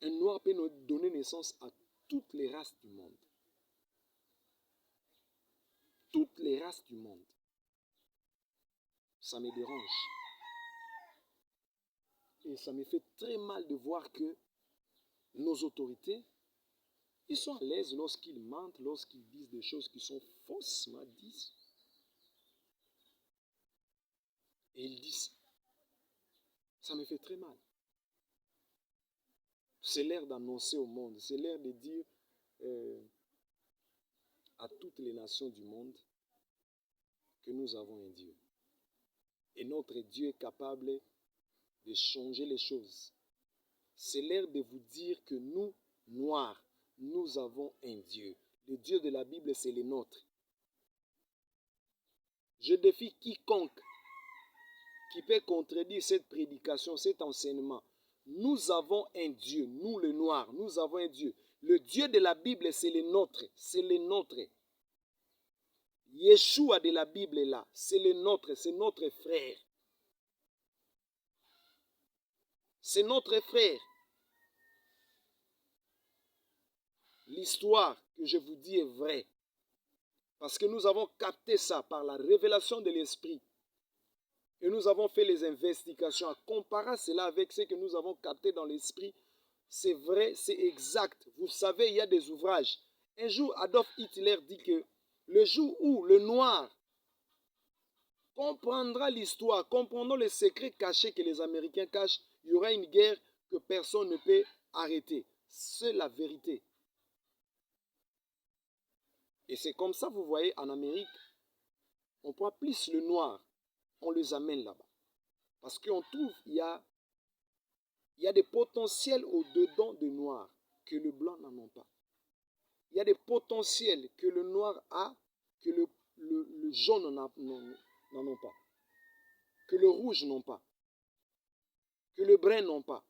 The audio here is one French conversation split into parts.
Un noir peut donner naissance à toutes les races du monde. Toutes les races du monde. Ça me dérange. Et ça me fait très mal de voir que nos autorités, ils sont à l'aise lorsqu'ils mentent, lorsqu'ils disent des choses qui sont faussement dites. Et ils disent, ça me fait très mal. C'est l'heure d'annoncer au monde, c'est l'heure de dire à toutes les nations du monde que nous avons un Dieu. Et notre Dieu est capable de changer les choses. C'est l'heure de vous dire que nous, Noirs, nous avons un Dieu. Le Dieu de la Bible, c'est le nôtre. Je défie quiconque qui peut contredire cette prédication, cet enseignement. Nous avons un Dieu, nous les Noirs, nous avons un Dieu. Le Dieu de la Bible, c'est le nôtre, c'est le nôtre. Yeshua de la Bible est là, c'est le nôtre, c'est notre frère. C'est notre frère. L'histoire que je vous dis est vraie. Parce que nous avons capté ça par la révélation de l'Esprit. Et nous avons fait les investigations. À comparer cela avec ce que nous avons capté dans l'Esprit, c'est vrai, c'est exact. Vous savez, il y a des ouvrages. Un jour, Adolf Hitler dit que le jour où le noir comprendra l'histoire, comprendra les secrets cachés que les Américains cachent, il y aura une guerre que personne ne peut arrêter. C'est la vérité. Et c'est comme ça, vous voyez, en Amérique, on prend plus le noir, on les amène là-bas. Parce qu'on trouve, il y a des potentiels au-dedans des noirs que le blanc n'en a pas. Il y a des potentiels que le noir a, que le jaune n'en a pas. Que le rouge n'en pas. Que le brun n'en pas.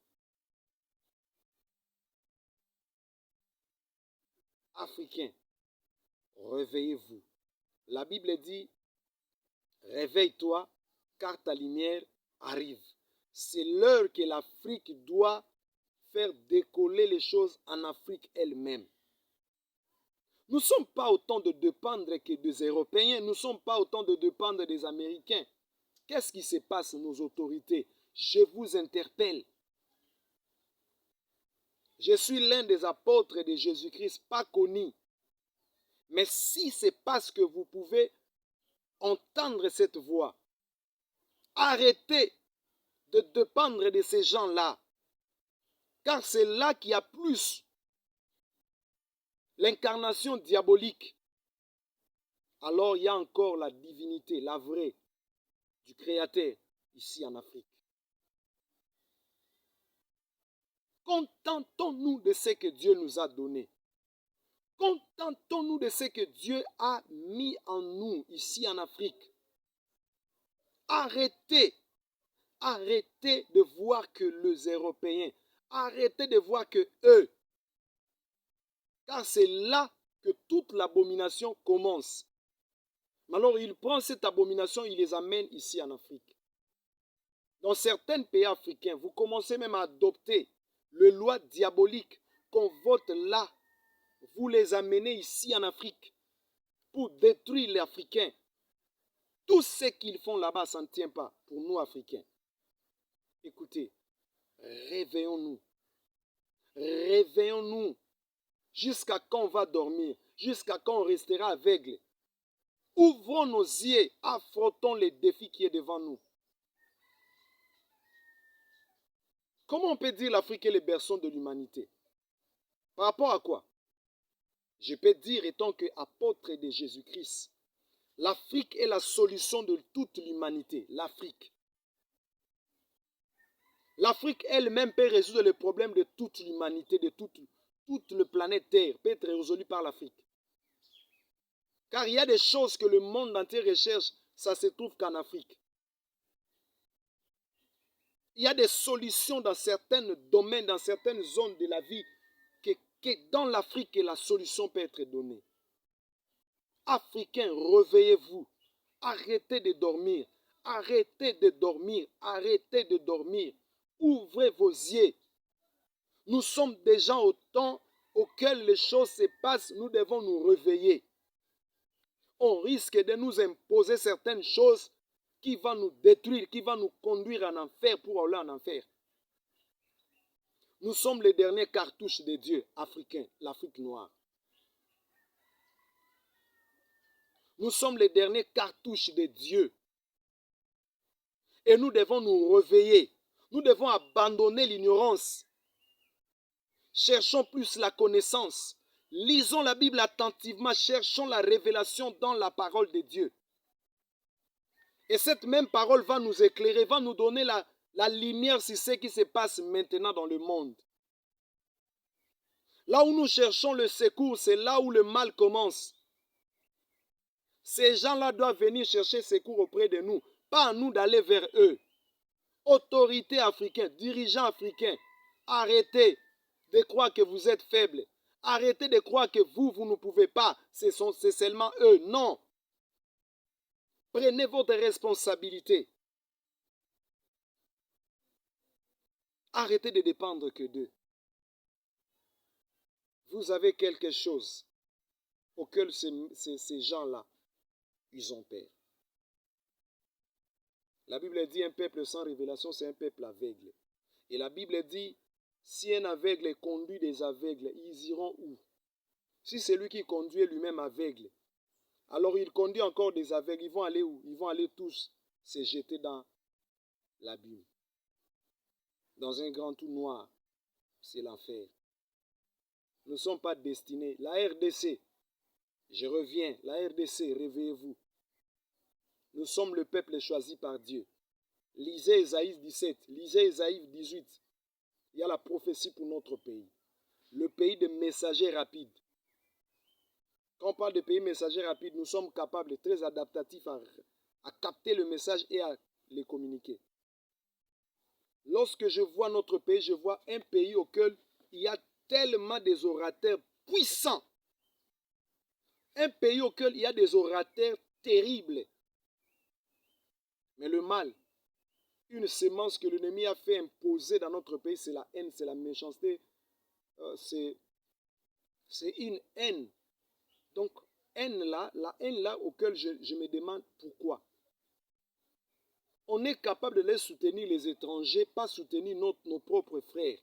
Africains, réveillez-vous. La Bible dit, réveille-toi, car ta lumière arrive. C'est l'heure que l'Afrique doit faire décoller les choses en Afrique elle-même. Nous ne sommes pas autant de dépendre que des Européens, nous ne sommes pas autant de dépendre des Américains. Qu'est-ce qui se passe, nos autorités? Je vous interpelle. Je suis l'un des apôtres de Jésus-Christ, pas connu. Mais si c'est parce que vous pouvez entendre cette voix, arrêtez de dépendre de ces gens-là. Car c'est là qu'il y a plus l'incarnation diabolique. Alors il y a encore la divinité, la vraie, du Créateur ici en Afrique. Contentons-nous de ce que Dieu nous a donné. Contentons-nous de ce que Dieu a mis en nous ici en Afrique. Arrêtez de voir que les Européens, arrêtez de voir que eux, car c'est là que toute l'abomination commence. Alors il prend cette abomination, il les amène ici en Afrique. Dans certains pays africains, vous commencez même à adopter les lois diaboliques qu'on vote là. Vous les amenez ici en Afrique pour détruire les Africains. Tout ce qu'ils font là-bas, ça ne tient pas pour nous Africains. Écoutez, réveillons-nous. Réveillons-nous. Jusqu'à quand on va dormir? Jusqu'à quand on restera aveugle? Ouvrons nos yeux, affrontons les défis qui sont devant nous. Comment on peut dire l'Afrique est le berceau de l'humanité? Par rapport à quoi? Je peux dire, étant qu'apôtre de Jésus-Christ, l'Afrique est la solution de toute l'humanité. L'Afrique. L'Afrique elle-même peut résoudre les problèmes de toute l'humanité, de toute la planète Terre, peut être résolue par l'Afrique. Car il y a des choses que le monde entier recherche, ça se trouve qu'en Afrique. Il y a des solutions dans certains domaines, dans certaines zones de la vie, que dans l'Afrique, la solution peut être donnée. Africains, réveillez-vous. Arrêtez de dormir. Arrêtez de dormir. Arrêtez de dormir. Ouvrez vos yeux. Nous sommes déjà au temps auquel les choses se passent. Nous devons nous réveiller. On risque de nous imposer certaines choses qui vont nous détruire, qui vont nous conduire en enfer pour aller en enfer. Nous sommes les derniers cartouches de Dieu africains, l'Afrique noire. Nous sommes les derniers cartouches de Dieu. Et nous devons nous réveiller. Nous devons abandonner l'ignorance. Cherchons plus la connaissance. Lisons la Bible attentivement. Cherchons la révélation dans la parole de Dieu. Et cette même parole va nous éclairer, va nous donner la lumière sur ce qui se passe maintenant dans le monde. Là où nous cherchons le secours, c'est là où le mal commence. Ces gens-là doivent venir chercher secours auprès de nous, pas à nous d'aller vers eux. Autorités africaines, dirigeants africains, arrêtez de croire que vous êtes faibles. Arrêtez de croire que vous ne pouvez pas. C'est seulement eux. Non. Prenez votre responsabilité. Arrêtez de dépendre que d'eux. Vous avez quelque chose auquel ces gens-là, ils ont peur. La Bible dit un peuple sans révélation, c'est un peuple aveugle. Et la Bible dit, si un aveugle conduit des aveugles, ils iront où? Si c'est lui qui conduit lui-même aveugle, alors il conduit encore des aveugles, ils vont aller où? Ils vont aller tous se jeter dans l'abîme. Dans un grand trou noir, c'est l'enfer. Nous ne sommes pas destinés. La RDC, je reviens, la RDC, réveillez-vous. Nous sommes le peuple choisi par Dieu. Lisez Ésaïe 17, lisez Ésaïe 18. Il y a la prophétie pour notre pays. Le pays de messagers rapides. Quand on parle de pays messagers rapides, nous sommes capables, très adaptatifs à capter le message et à le communiquer. Lorsque je vois notre pays, je vois un pays auquel il y a tellement des orateurs puissants. Un pays auquel il y a des orateurs terribles. Mais le mal, une sémence que l'ennemi a fait imposer dans notre pays, c'est la haine, c'est la méchanceté, c'est une haine. Donc, la haine là auquel je me demande pourquoi. On est capable de les soutenir, les étrangers, pas soutenir nos propres frères.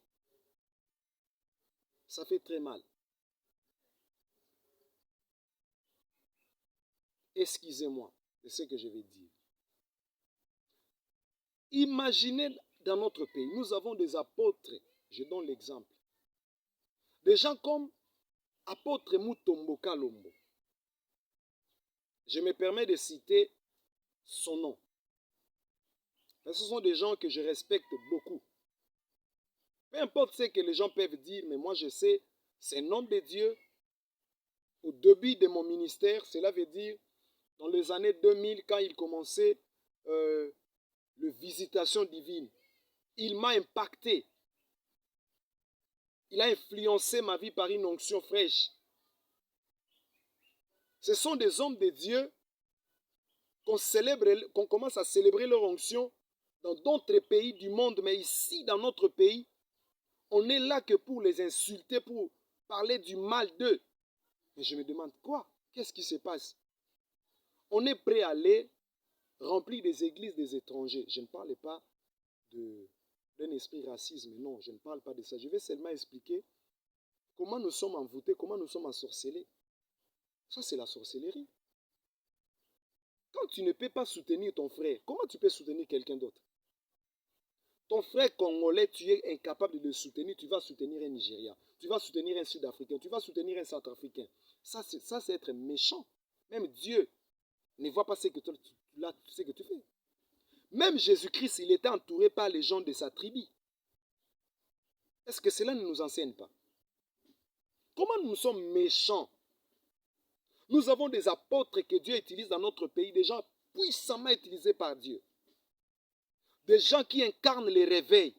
Ça fait très mal. Excusez-moi de ce que je vais dire. Imaginez dans notre pays, nous avons des apôtres, je donne l'exemple. Des gens comme apôtre Mutombo Kalombo. Je me permets de citer son nom. Parce que ce sont des gens que je respecte beaucoup. Peu importe ce que les gens peuvent dire, mais moi je sais, c'est un homme de Dieu. Au début de mon ministère, cela veut dire dans les années 2000, quand il commençait le visitation divine, il m'a impacté. Il a influencé ma vie par une onction fraîche. Ce sont des hommes de Dieu qu'on commence à célébrer leur onction dans d'autres pays du monde, mais ici, dans notre pays, on est là que pour les insulter, pour parler du mal d'eux. Mais je me demande quoi? Qu'est-ce qui se passe? On est prêt à aller remplir des églises des étrangers. Je ne parle pas d'un esprit racisme, non, je ne parle pas de ça. Je vais seulement expliquer comment nous sommes envoûtés, comment nous sommes ensorcelés. Ça, c'est la sorcellerie. Quand tu ne peux pas soutenir ton frère, comment tu peux soutenir quelqu'un d'autre? Ton frère congolais, tu es incapable de le soutenir, tu vas soutenir un Nigérien, tu vas soutenir un Sud-Africain, tu vas soutenir un Centrafricain. Ça, c'est être méchant. Même Dieu ne voit pas ce que tu fais. Même Jésus-Christ, il était entouré par les gens de sa tribu. Est-ce que cela ne nous enseigne pas? Comment nous sommes méchants? Nous avons des apôtres que Dieu utilise dans notre pays, des gens puissamment utilisés par Dieu. Des gens qui incarnent les réveils.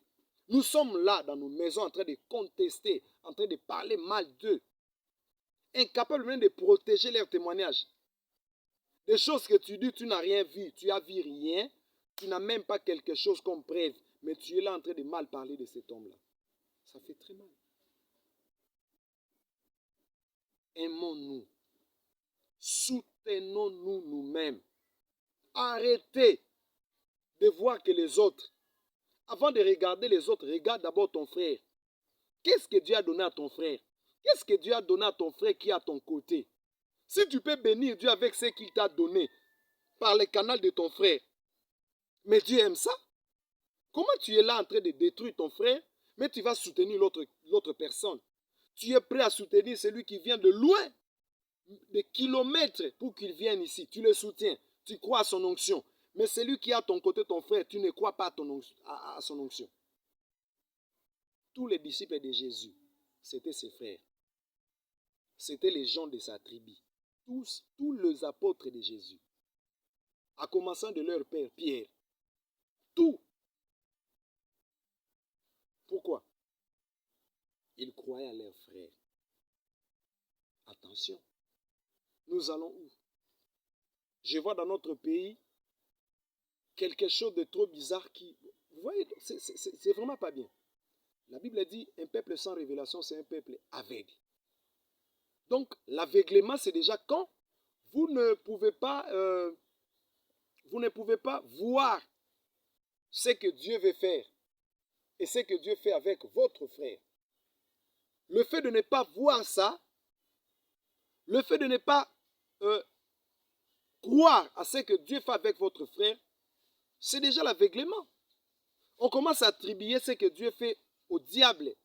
Nous sommes là dans nos maisons en train de contester, en train de parler mal d'eux. Incapables même de protéger leurs témoignages. Des choses que tu dis, tu n'as rien vu, tu n'as vu rien, tu n'as même pas quelque chose comme preuve, mais tu es là en train de mal parler de cet homme-là. Ça fait très mal. Aimons-nous. Soutenons-nous nous-mêmes. Arrêtez de voir que les autres, avant de regarder les autres, regarde d'abord ton frère. Qu'est-ce que Dieu a donné à ton frère? Qu'est-ce que Dieu a donné à ton frère qui est à ton côté? Si tu peux bénir Dieu avec ce qu'il t'a donné par le canal de ton frère, mais Dieu aime ça. Comment tu es là en train de détruire ton frère, mais tu vas soutenir l'autre personne? Tu es prêt à soutenir celui qui vient de loin, des kilomètres, pour qu'il vienne ici. Tu le soutiens, tu crois à son onction. Mais celui qui est à ton côté, ton frère, tu ne crois pas à son onction. Tous les disciples de Jésus, c'était ses frères. C'était les gens de sa tribu. Tous les apôtres de Jésus. À commencer de leur père, Pierre. Tout. Pourquoi? Ils croyaient à leurs frères. Attention. Nous allons où? Je vois dans notre pays quelque chose de trop bizarre qui... Vous voyez, c'est vraiment pas bien. La Bible dit, un peuple sans révélation, c'est un peuple aveugle. Donc, l'aveuglement, c'est déjà quand vous ne pouvez pas voir ce que Dieu veut faire et ce que Dieu fait avec votre frère. Le fait de ne pas voir ça, le fait de ne pas croire à ce que Dieu fait avec votre frère, c'est déjà l'aveuglement. On commence à attribuer ce que Dieu fait au diable.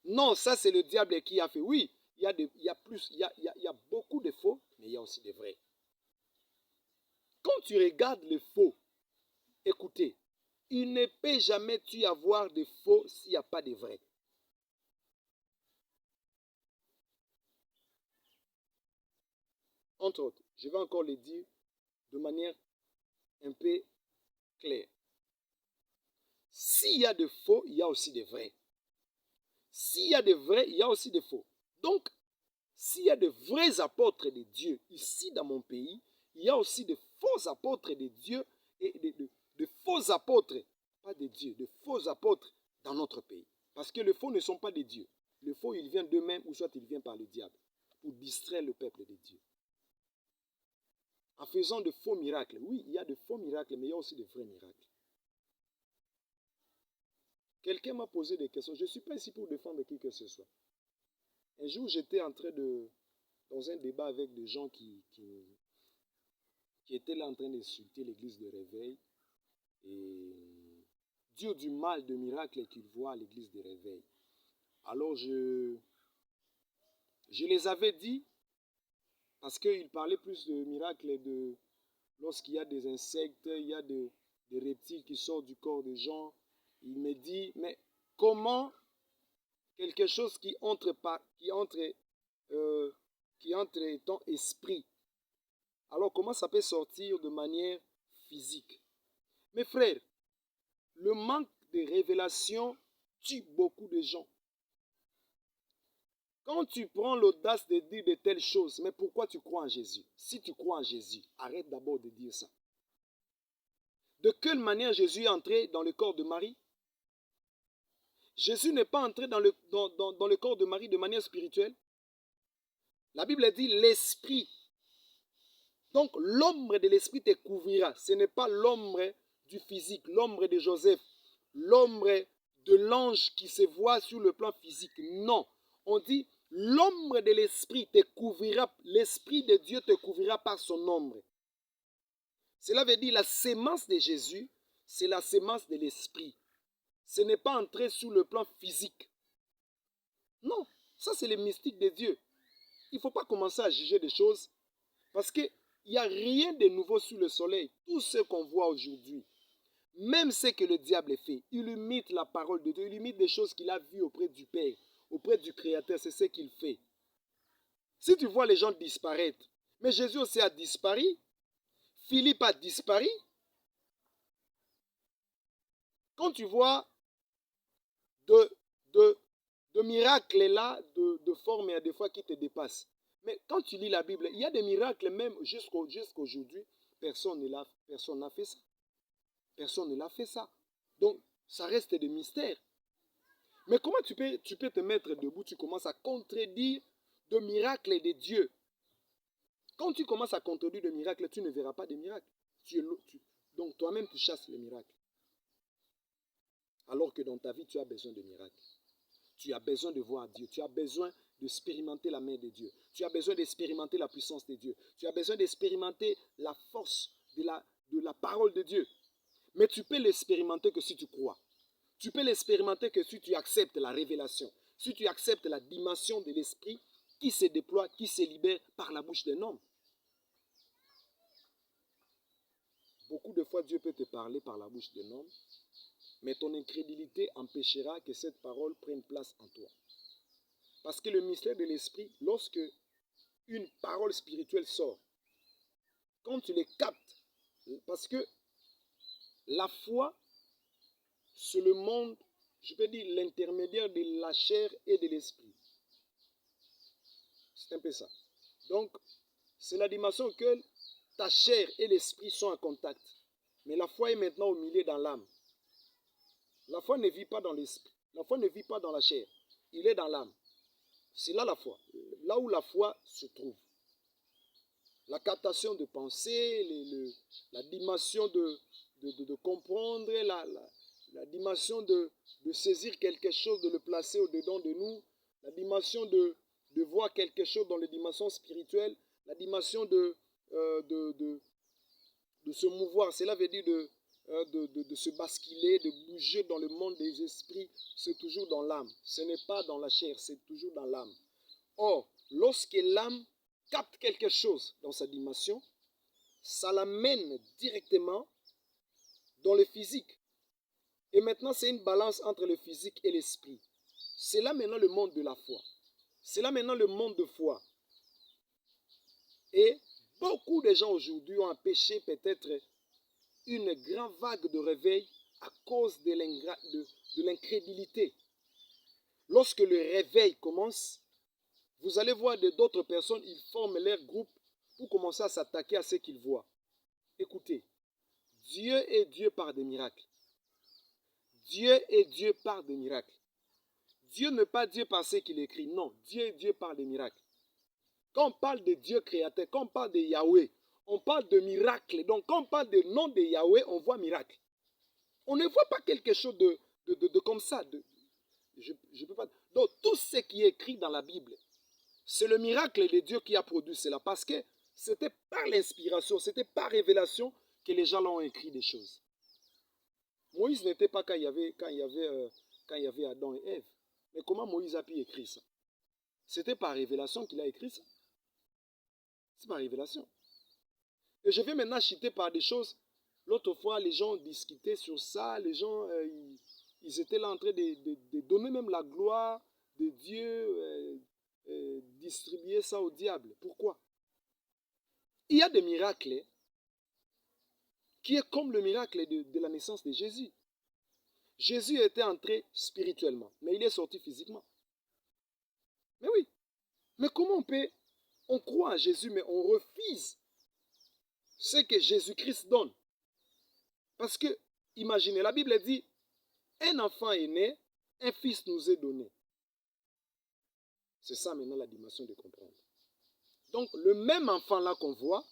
Non, ça c'est le diable qui a fait. Oui, il y a beaucoup de faux, mais il y a aussi des vrais. Quand tu regardes le faux, écoutez, il ne peut jamais y avoir de faux s'il n'y a pas de vrai. Entre autres, je vais encore le dire de manière un peu claire. S'il y a de faux, il y a aussi de vrais. S'il y a de vrais, il y a aussi de faux. Donc, s'il y a de vrais apôtres de Dieu ici dans mon pays, il y a aussi de faux apôtres de Dieu et de faux apôtres, pas de Dieu, de faux apôtres dans notre pays. Parce que les faux ne sont pas de Dieu. Le faux, il vient d'eux-mêmes ou soit il vient par le diable pour distraire le peuple de Dieu. En faisant de faux miracles. Oui, il y a de faux miracles, mais il y a aussi de vrais miracles. Quelqu'un m'a posé des questions. Je ne suis pas ici pour défendre qui que ce soit. Un jour, j'étais dans un débat avec des gens qui étaient là en train d'insulter l'église de réveil et dire du mal de miracles qu'ils voient à l'église de réveil. Alors, je les avais dit, parce qu'ils parlaient plus de miracles lorsqu'il y a des insectes, il y a des reptiles qui sortent du corps des gens. Il me dit, mais comment quelque chose qui entre ton esprit, alors comment ça peut sortir de manière physique? Mes frères, le manque de révélation tue beaucoup de gens. Quand tu prends l'audace de dire de telles choses, mais pourquoi tu crois en Jésus? Si tu crois en Jésus, arrête d'abord de dire ça. De quelle manière Jésus est entré dans le corps de Marie? Jésus n'est pas entré dans le corps de Marie de manière spirituelle. La Bible dit l'esprit. Donc l'ombre de l'esprit te couvrira. Ce n'est pas l'ombre du physique, l'ombre de Joseph, l'ombre de l'ange qui se voit sur le plan physique. Non, on dit l'ombre de l'esprit te couvrira, l'esprit de Dieu te couvrira par son ombre. Cela veut dire la sémence de Jésus, c'est la sémence de l'esprit. Ce n'est pas entrer sur le plan physique. Non, ça c'est le mystique de Dieu. Il ne faut pas commencer à juger des choses parce qu'il n'y a rien de nouveau sous le soleil. Tout ce qu'on voit aujourd'hui, même ce que le diable fait, il imite la parole de Dieu, il imite des choses qu'il a vues auprès du Père, auprès du Créateur, c'est ce qu'il fait. Si tu vois les gens disparaître, mais Jésus aussi a disparu, Philippe a disparu. Quand tu vois de miracles là, de formes et des fois qui te dépassent. Mais quand tu lis la Bible, il y a des miracles même jusqu'aujourd'hui, personne n'a fait ça. Personne ne l'a fait ça. Donc, ça reste des mystères. Mais comment tu peux te mettre debout, tu commences à contredire de miracles de Dieu. Quand tu commences à contredire de miracles, tu ne verras pas de miracles. Donc toi-même, tu chasses les miracles. Alors que dans ta vie, tu as besoin de miracles. Tu as besoin de voir Dieu. Tu as besoin d'expérimenter la main de Dieu. Tu as besoin d'expérimenter la puissance de Dieu. Tu as besoin d'expérimenter la force de la parole de Dieu. Mais tu peux l'expérimenter que si tu crois. Tu peux l'expérimenter que si tu acceptes la révélation. Si tu acceptes la dimension de l'esprit qui se déploie, qui se libère par la bouche d'un homme. Beaucoup de fois, Dieu peut te parler par la bouche d'un homme, mais ton incrédulité empêchera que cette parole prenne place en toi. Parce que le mystère de l'esprit, lorsque une parole spirituelle sort, quand tu les captes, parce que la foi, c'est le monde, je peux dire l'intermédiaire de la chair et de l'esprit. C'est un peu ça. Donc, c'est la dimension que ta chair et l'esprit sont en contact. Mais la foi est maintenant au milieu dans l'âme. La foi ne vit pas dans l'esprit. La foi ne vit pas dans la chair. Il est dans l'âme. C'est là la foi. Là où la foi se trouve. La captation de pensée, la dimension de comprendre, la dimension de saisir quelque chose, de le placer au-dedans de nous, la dimension de voir quelque chose dans les dimensions spirituelles, la dimension de se mouvoir. Cela veut dire de se basculer, de bouger dans le monde des esprits. C'est toujours dans l'âme. Ce n'est pas dans la chair, c'est toujours dans l'âme. Or, lorsque l'âme capte quelque chose dans sa dimension, ça l'amène directement dans le physique. Et maintenant, c'est une balance entre le physique et l'esprit. C'est là maintenant le monde de la foi. C'est là maintenant le monde de foi. Et beaucoup de gens aujourd'hui ont empêché peut-être une grande vague de réveil à cause de l'incrédulité. Lorsque le réveil commence, vous allez voir d'autres personnes, ils forment leur groupe pour commencer à s'attaquer à ce qu'ils voient. Écoutez, Dieu est Dieu par des miracles. Dieu est Dieu par des miracles. Dieu n'est pas Dieu par ce qu'il écrit. Non, Dieu est Dieu par des miracles. Quand on parle de Dieu créateur, quand on parle de Yahweh, on parle de miracles. Donc quand on parle du nom de Yahweh, on voit miracle. On ne voit pas quelque chose de comme ça. Je peux pas. Donc tout ce qui est écrit dans la Bible, c'est le miracle de Dieu qui a produit cela. Parce que c'était par l'inspiration, c'était par révélation que les gens l'ont écrit des choses. Moïse n'était pas quand il y avait Adam et Ève. Mais comment Moïse a pu écrire ça? C'était par révélation qu'il a écrit ça. C'est par révélation. Et je vais maintenant citer par des choses. L'autre fois, les gens discutaient sur ça. Les gens, ils étaient là en train de donner même la gloire de Dieu, distribuer ça au diable. Pourquoi? Il y a des miracles qui est comme le miracle de la naissance de Jésus. Jésus était entré spirituellement, mais il est sorti physiquement. Mais oui. Mais comment on croit en Jésus, mais on refuse ce que Jésus-Christ donne? Parce que, imaginez, la Bible dit, un enfant est né, un fils nous est donné. C'est ça maintenant la dimension de comprendre. Donc, le même enfant là qu'on voit,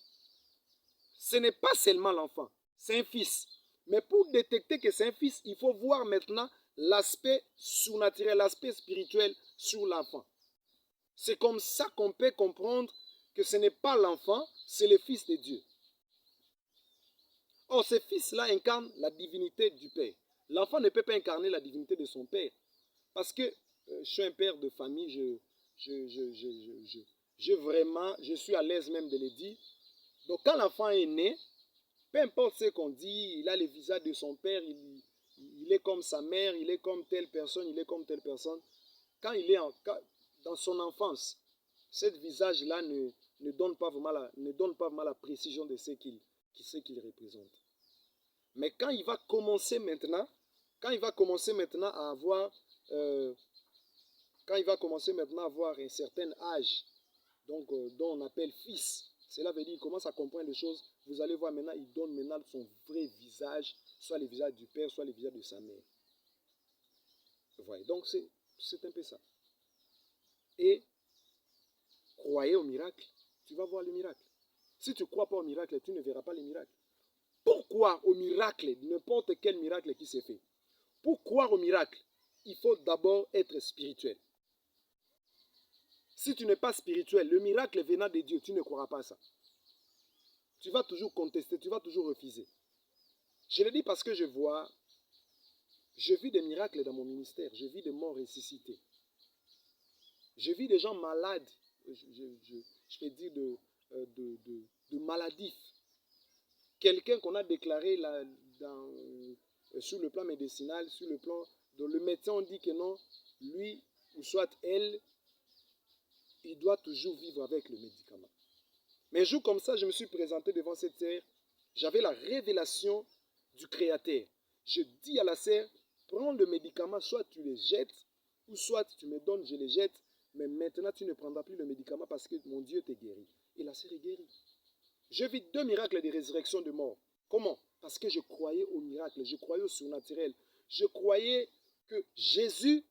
ce n'est pas seulement l'enfant, c'est un fils. Mais pour détecter que c'est un fils, il faut voir maintenant l'aspect surnaturel, l'aspect spirituel sur l'enfant. C'est comme ça qu'on peut comprendre que ce n'est pas l'enfant, c'est le Fils de Dieu. Or, ce Fils-là incarne la divinité du Père. L'enfant ne peut pas incarner la divinité de son Père. Parce que je suis un père de famille, je suis à l'aise même de le dire. Donc, quand l'enfant est né, peu importe ce qu'on dit, il a le visage de son père, il est comme sa mère, il est comme telle personne, il est comme telle personne. Quand il est dans son enfance, ce visage-là ne donne pas vraiment la précision de ce qu'il représente. Mais quand il va commencer maintenant à avoir un certain âge, donc dont on appelle fils, cela veut dire qu'il commence à comprendre les choses. Vous allez voir maintenant, il donne maintenant son vrai visage, soit le visage du père, soit le visage de sa mère. Vous voyez, donc c'est un peu ça. Et croyez au miracle, tu vas voir le miracle. Si tu ne crois pas au miracle, tu ne verras pas les miracles. Pourquoi au miracle, n'importe quel miracle qui s'est fait? Pour croire au miracle, il faut d'abord être spirituel. Si tu n'es pas spirituel, le miracle venant de Dieu, tu ne croiras pas à ça. Tu vas toujours contester, tu vas toujours refuser. Je le dis parce que je vis des miracles dans mon ministère, je vis des morts ressuscités. Je vis des gens malades, je peux dire de maladifs. Quelqu'un qu'on a déclaré là, sur le plan médicinal, sur le plan dont le médecin dit que non, lui ou soit elle, il doit toujours vivre avec le médicament. Mais un jour comme ça, je me suis présenté devant cette sœur, j'avais la révélation du Créateur. Je dis à la sœur, prends le médicament, soit tu les jettes, ou soit tu me donnes, je les jette, mais maintenant tu ne prendras plus le médicament parce que mon Dieu t'est guéri. Et la sœur est guérie. Je vis 2 miracles de résurrection de mort. Comment? Parce que je croyais au miracle, je croyais au surnaturel. Je croyais que Jésus,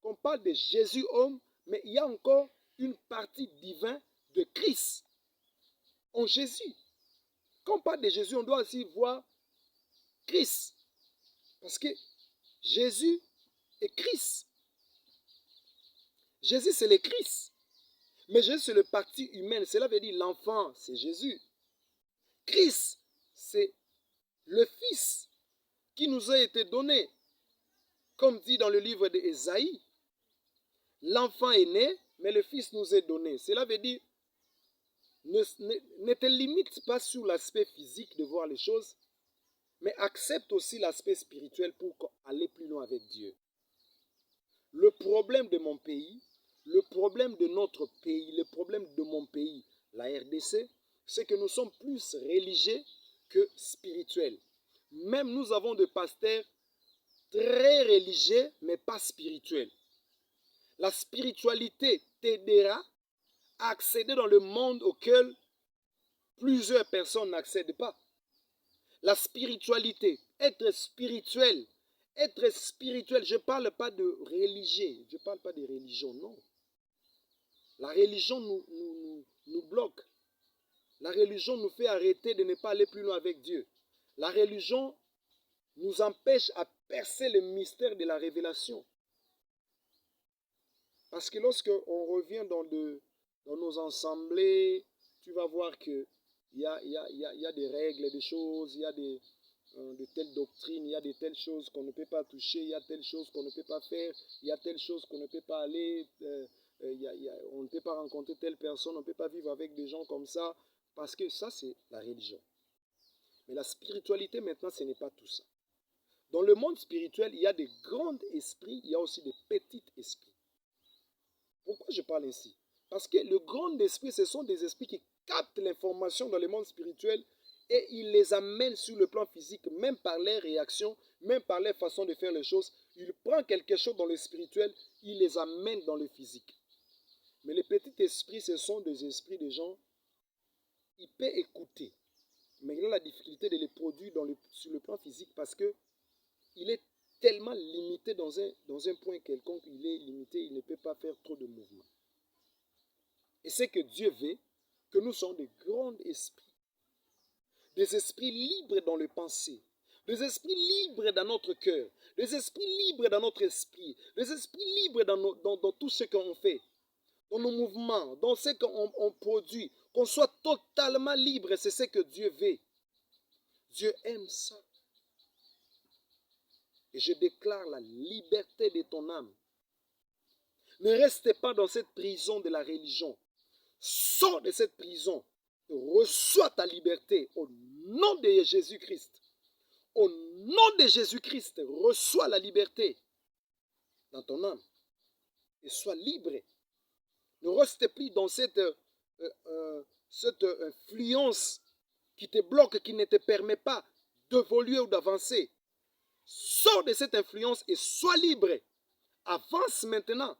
qu'on parle de Jésus homme, mais il y a encore une partie divine de Christ en Jésus. Quand on parle de Jésus, on doit aussi voir Christ. Parce que Jésus est Christ. Jésus, c'est le Christ. Mais Jésus, c'est le parti humain. Cela veut dire l'enfant, c'est Jésus. Christ, c'est le Fils qui nous a été donné. Comme dit dans le livre d'Ésaïe, l'enfant est né, mais le Fils nous est donné. Cela veut dire, ne te limite pas sur l'aspect physique de voir les choses, mais accepte aussi l'aspect spirituel pour aller plus loin avec Dieu. Le problème de mon pays, le problème de notre pays, le problème de mon pays, la RDC, c'est que nous sommes plus religieux que spirituels. Même nous avons des pasteurs très religieux, mais pas spirituels. La spiritualité t'aidera à accéder dans le monde auquel plusieurs personnes n'accèdent pas. La spiritualité, être spirituel, je ne parle pas de religieux, je ne parle pas de religion, non. La religion nous bloque. La religion nous fait arrêter de ne pas aller plus loin avec Dieu. La religion nous empêche à percer le mystère de la révélation. Parce que lorsqu'on revient dans nos assemblées, tu vas voir qu'il y a des règles, des choses, il y a de telles doctrines, il y a de telles choses qu'on ne peut pas toucher, il y a telles choses qu'on ne peut pas faire, il y a telles choses qu'on ne peut pas aller, on ne peut pas rencontrer telle personne, on ne peut pas vivre avec des gens comme ça, parce que ça, c'est la religion. Mais la spiritualité, maintenant, ce n'est pas tout ça. Dans le monde spirituel, il y a des grands esprits, il y a aussi des petits esprits. Pourquoi je parle ainsi? Parce que le grand esprit, ce sont des esprits qui captent l'information dans le monde spirituel et ils les amènent sur le plan physique, même par leurs réactions, même par leur façon de faire les choses. Il prend quelque chose dans le spirituel, il les amène dans le physique. Mais les petits esprits, ce sont des esprits de gens, ils peuvent écouter, mais il a la difficulté de les produire sur le plan physique parce qu'il est tellement limité dans un point quelconque, il est limité, il ne peut pas faire trop de mouvements. Et c'est que Dieu veut que nous soyons de grands esprits, des esprits libres dans le pensée, des esprits libres dans notre cœur, des esprits libres dans notre esprit, des esprits libres dans tout ce qu'on fait, dans nos mouvements, dans ce qu'on produit, qu'on soit totalement libre, c'est ce que Dieu veut. Dieu aime ça. Et je déclare la liberté de ton âme. Ne restez pas dans cette prison de la religion. Sors de cette prison. Reçois ta liberté au nom de Jésus-Christ. Au nom de Jésus-Christ, reçois la liberté dans ton âme. Et sois libre. Ne reste plus dans cette influence qui te bloque, qui ne te permet pas d'évoluer ou d'avancer. Sors de cette influence et sois libre. Avance maintenant.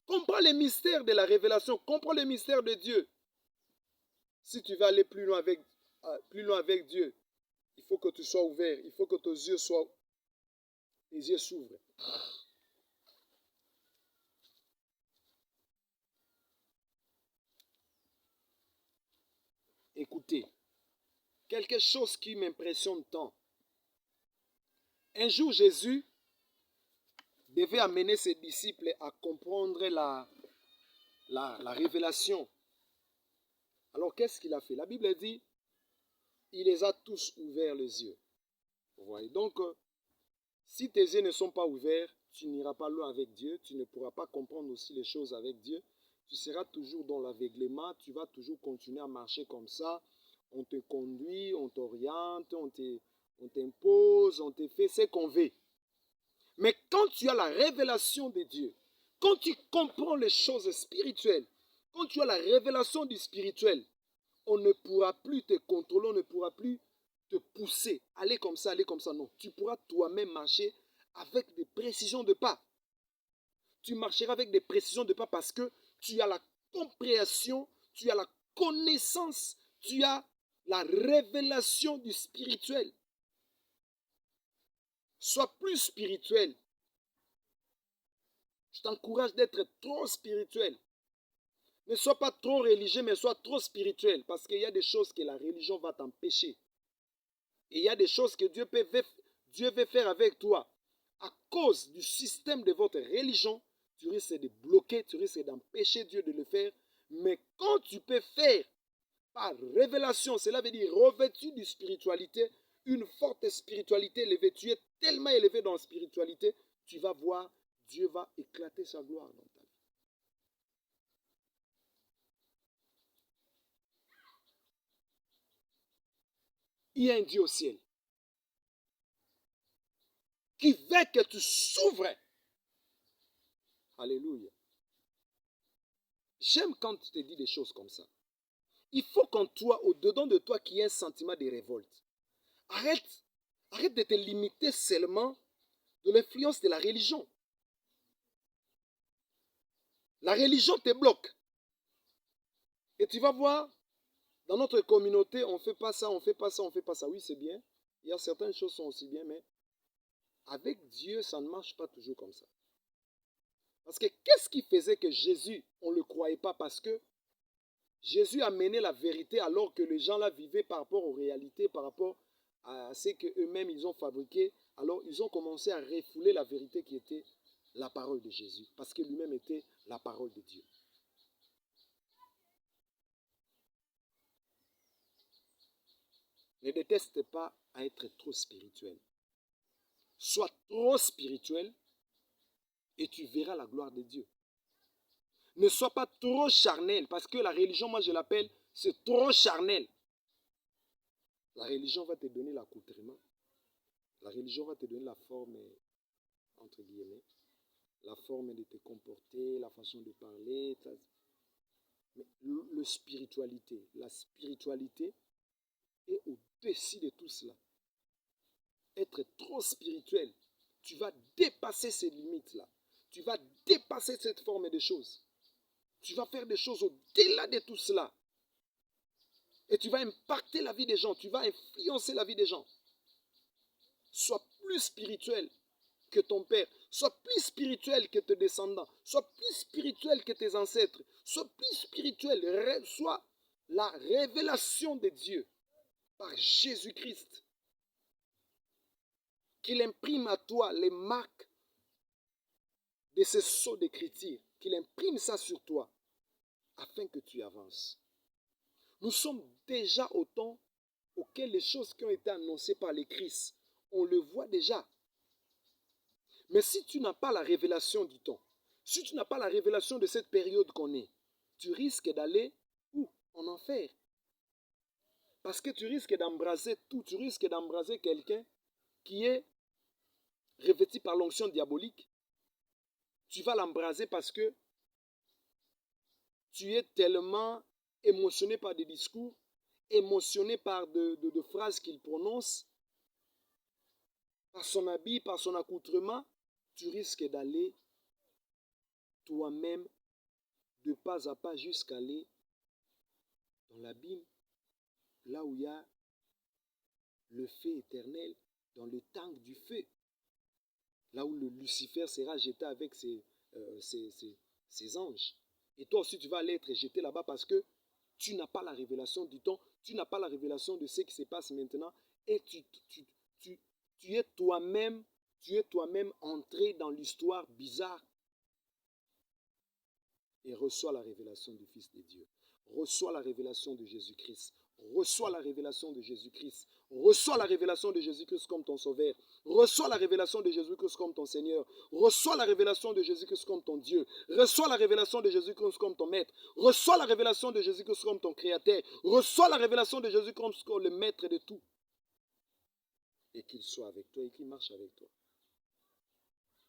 Comprends les mystères de la révélation. Comprends les mystères de Dieu. Si tu veux aller plus loin avec Dieu, il faut que tu sois ouvert. Il faut que tes yeux s'ouvrent. Écoutez, quelque chose qui m'impressionne tant. Un jour, Jésus devait amener ses disciples à comprendre la révélation. Alors, qu'est-ce qu'il a fait? La Bible dit, il les a tous ouverts les yeux. Vous voyez? Donc, si tes yeux ne sont pas ouverts, tu n'iras pas loin avec Dieu, tu ne pourras pas comprendre aussi les choses avec Dieu. Tu seras toujours dans l'aveuglement, tu vas toujours continuer à marcher comme ça. On te conduit, on t'oriente, on t'impose, on te fait ce qu'on veut. Mais quand tu as la révélation de Dieu, quand tu comprends les choses spirituelles, quand tu as la révélation du spirituel, on ne pourra plus te contrôler, on ne pourra plus te pousser. Aller comme ça, non. Tu pourras toi-même marcher avec des précisions de pas. Tu marcheras avec des précisions de pas parce que tu as la compréhension, tu as la connaissance, tu as la révélation du spirituel. Sois plus spirituel. Je t'encourage d'être trop spirituel. Ne sois pas trop religieux, mais sois trop spirituel. Parce qu'il y a des choses que la religion va t'empêcher. Et il y a des choses que Dieu veut faire avec toi. À cause du système de votre religion, tu risques de bloquer, tu risques d'empêcher Dieu de le faire. Mais quand tu peux faire par révélation, cela veut dire revêtu de spiritualité, une forte spiritualité élevée, tu es tellement élevé dans la spiritualité, tu vas voir, Dieu va éclater sa gloire dans ta vie. Il y a un Dieu au ciel qui veut que tu s'ouvres. Alléluia. J'aime quand tu te dis des choses comme ça. Il faut qu'en toi, au-dedans de toi, qu'il y ait un sentiment de révolte. Arrête de te limiter seulement de l'influence de la religion. La religion te bloque. Et tu vas voir, dans notre communauté, on ne fait pas ça, on ne fait pas ça, on ne fait pas ça. Oui, c'est bien. Il y a certaines choses qui sont aussi bien, mais avec Dieu, ça ne marche pas toujours comme ça. Parce que qu'est-ce qui faisait que Jésus, on ne le croyait pas? Parce que Jésus a mené la vérité alors que les gens la vivaient par rapport aux réalités, par rapport à ce qu'eux-mêmes ils ont fabriqué. Alors ils ont commencé à refouler la vérité qui était la parole de Jésus. Parce que lui-même était la parole de Dieu. Ne déteste pas à être trop spirituel. Sois trop spirituel et tu verras la gloire de Dieu. Ne sois pas trop charnel, parce que la religion, moi je l'appelle, c'est trop charnel. La religion va te donner l'accoutrement. La religion va te donner la forme, entre guillemets, la forme de te comporter, la façon de parler. Mais la spiritualité est au-dessus de tout cela. Être trop spirituel, tu vas dépasser ces limites-là. Tu vas dépasser cette forme de choses. Tu vas faire des choses au-delà de tout cela. Et tu vas impacter la vie des gens. Tu vas influencer la vie des gens. Sois plus spirituel que ton père. Sois plus spirituel que tes descendants. Sois plus spirituel que tes ancêtres. Sois plus spirituel. Sois la révélation de Dieu par Jésus-Christ. Qu'il imprime à toi les marques de ce sceau d'écriture. Qu'il imprime ça sur toi afin que tu avances. Nous sommes déjà au temps auquel les choses qui ont été annoncées par les Christ, on le voit déjà. Mais si tu n'as pas la révélation du temps, si tu n'as pas la révélation de cette période qu'on est, tu risques d'aller où? En enfer. Parce que tu risques d'embraser tout, tu risques d'embraser quelqu'un qui est revêtu par l'onction diabolique. Tu vas l'embraser parce que tu es tellement émotionné par des discours, émotionné par de phrases qu'il prononce, par son habit, par son accoutrement, tu risques d'aller toi-même de pas à pas jusqu'à aller dans l'abîme, là où il y a le feu éternel, dans le tank du feu, là où le Lucifer sera jeté avec ses anges. Et toi aussi, tu vas aller être jeté là-bas parce que tu n'as pas la révélation du temps, Tu n'as pas la révélation de ce qui se passe maintenant et tu es toi-même entré dans l'histoire bizarre et reçois la révélation du Fils de Dieu. Reçois la révélation de Jésus-Christ. Reçois la révélation de Jésus-Christ. Reçois la révélation de Jésus-Christ comme ton sauveur. Reçois la révélation de Jésus-Christ comme ton Seigneur. Reçois la révélation de Jésus-Christ comme ton Dieu. Reçois la révélation de Jésus-Christ comme ton Maître. Reçois la révélation de Jésus-Christ comme ton Créateur. Reçois la révélation de Jésus-Christ comme le Maître de tout. Et qu'il soit avec toi et qu'il marche avec toi.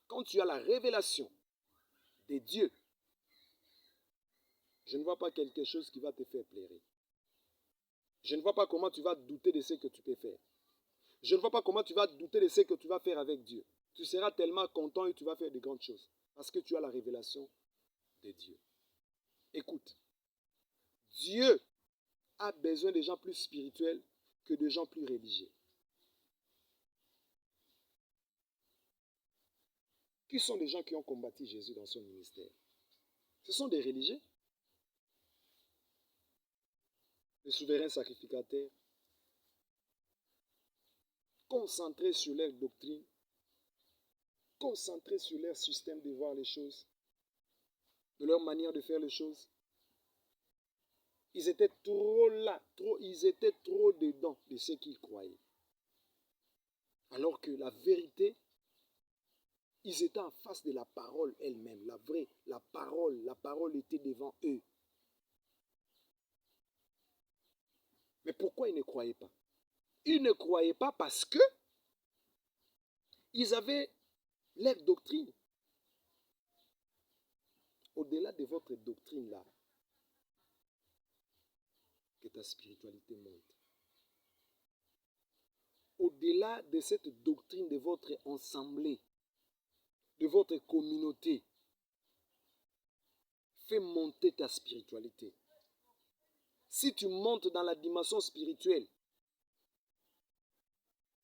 Quand tu as la révélation des dieux, je ne vois pas quelque chose qui va te faire pleurer. Je ne vois pas comment tu vas douter de ce que tu peux faire. Je ne vois pas comment tu vas douter de ce que tu vas faire avec Dieu. Tu seras tellement content et tu vas faire de grandes choses. Parce que tu as la révélation de Dieu. Écoute, Dieu a besoin de gens plus spirituels que de gens plus religieux. Qui sont les gens qui ont combattu Jésus dans son ministère? Ce sont des religieux. Les souverains sacrificateurs, concentrés sur leur doctrine, concentrés sur leur système de voir les choses, de leur manière de faire les choses. Ils étaient trop là, ils étaient trop dedans de ce qu'ils croyaient. Alors que la vérité, ils étaient en face de la parole elle-même, la vraie, la parole était devant eux. Mais pourquoi ils ne croyaient pas? Ils ne croyaient pas parce que ils avaient leur doctrine. Au-delà de votre doctrine là, que ta spiritualité monte. Au-delà de cette doctrine de votre assemblée, de votre communauté, fais monter ta spiritualité. Si tu montes dans la dimension spirituelle,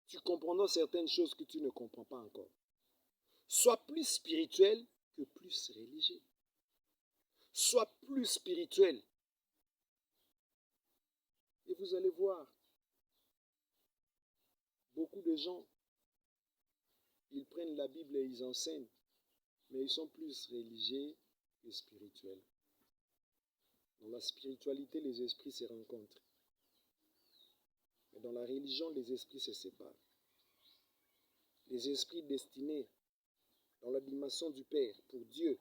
tu comprendras certaines choses que tu ne comprends pas encore. Sois plus spirituel que plus religieux. Sois plus spirituel. Et vous allez voir, beaucoup de gens, ils prennent la Bible et ils enseignent, mais ils sont plus religieux que spirituels. Dans la spiritualité, les esprits se rencontrent. Mais dans la religion, les esprits se séparent. Les esprits destinés dans la dimension du Père pour Dieu,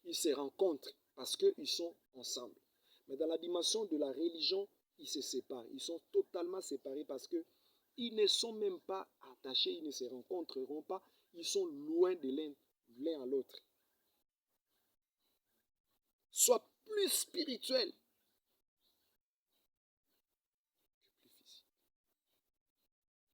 ils se rencontrent parce qu'ils sont ensemble. Mais dans la dimension de la religion, ils se séparent. Ils sont totalement séparés parce qu'ils ne sont même pas attachés, ils ne se rencontreront pas. Ils sont loin de l'un à l'autre. Sois plus spirituel